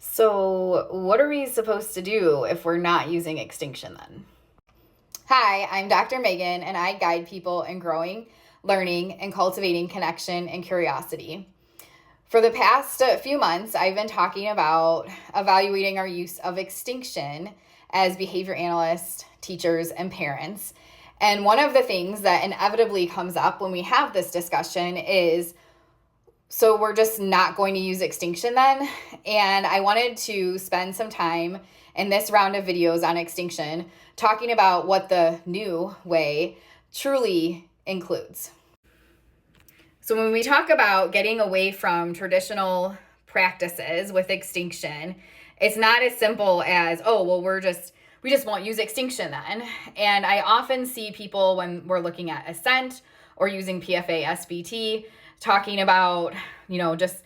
So, what are we supposed to do if we're not using extinction then? Hi, I'm Dr. Megan, and I guide people in growing, learning, and cultivating connection and curiosity. For the past few months, I've been talking about evaluating our use of extinction as behavior analysts, teachers, and parents. And one of the things that inevitably comes up when we have this discussion is, so we're just not going to use extinction then? And I wanted to spend some time in this round of videos on extinction talking about what the new way truly includes. So when we talk about getting away from traditional practices with extinction, it's not as simple as, oh, well, we just won't use extinction then. And I often see people when we're looking at assent or using PFA SBT talking about, just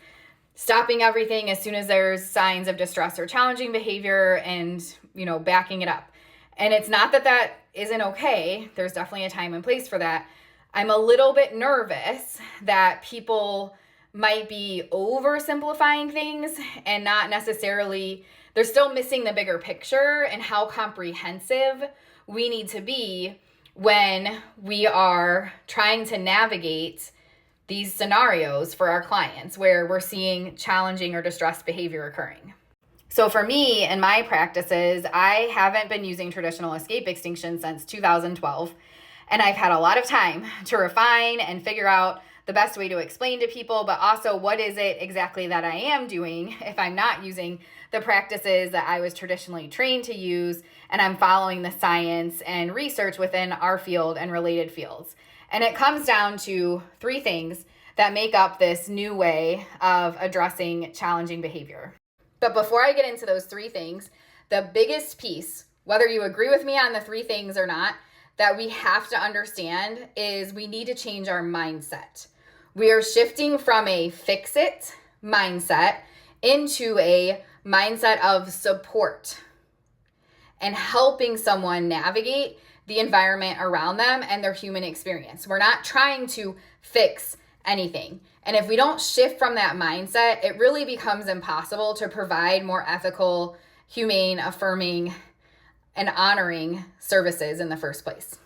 stopping everything as soon as there's signs of distress or challenging behavior and, backing it up. And it's not that that isn't okay. There's definitely a time and place for that. I'm a little bit nervous that people might be oversimplifying things and not necessarily, they're still missing the bigger picture and how comprehensive we need to be when we are trying to navigate these scenarios for our clients where we're seeing challenging or distressed behavior occurring. So for me and my practices, I haven't been using traditional escape extinction since 2012. And I've had a lot of time to refine and figure out the best way to explain to people, but also what is it exactly that I am doing if I'm not using the practices that I was traditionally trained to use, and I'm following the science and research within our field and related fields. And it comes down to three things that make up this new way of addressing challenging behavior. But before I get into those three things, the biggest piece, whether you agree with me on the three things or not, that we have to understand is we need to change our mindset. We are shifting from a fix-it mindset into a mindset of support and helping someone navigate the environment around them and their human experience. We're not trying to fix anything. And if we don't shift from that mindset, it really becomes impossible to provide more ethical, humane, affirming, and honoring services in the first place.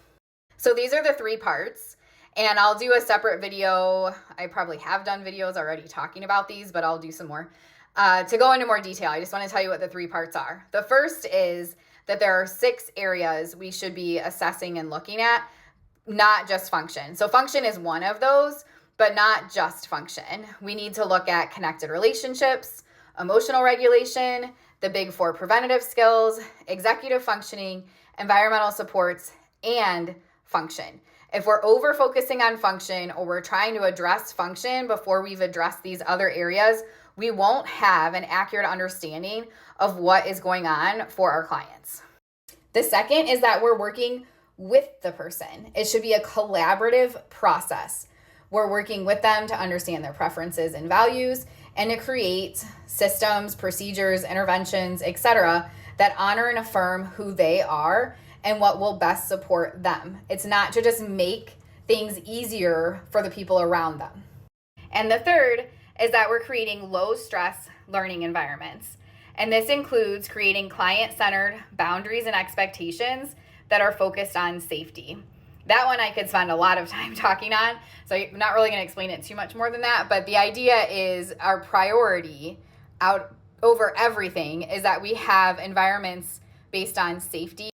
So these are the three parts, and I'll do a separate video. I probably have done videos already talking about these, but I'll do some more. To go into more detail, I just want to tell you what the three parts are. The first is that there are 6 areas we should be assessing and looking at, not just function. So function is one of those, but not just function. We need to look at connected relationships, emotional regulation, the big 4 preventative skills, executive functioning, environmental supports, and function. If we're over focusing on function or we're trying to address function before we've addressed these other areas, we won't have an accurate understanding of what is going on for our clients. The second is that we're working with the person. It should be a collaborative process. We're working with them to understand their preferences and values and to create systems, procedures, interventions, etc., that honor and affirm who they are and what will best support them. It's not to just make things easier for the people around them. And the third is that we're creating low-stress learning environments. And this includes creating client-centered boundaries and expectations that are focused on safety. That one I could spend a lot of time talking on, so I'm not really going to explain it too much more than that, but the idea is our priority out over everything is that we have environments based on safety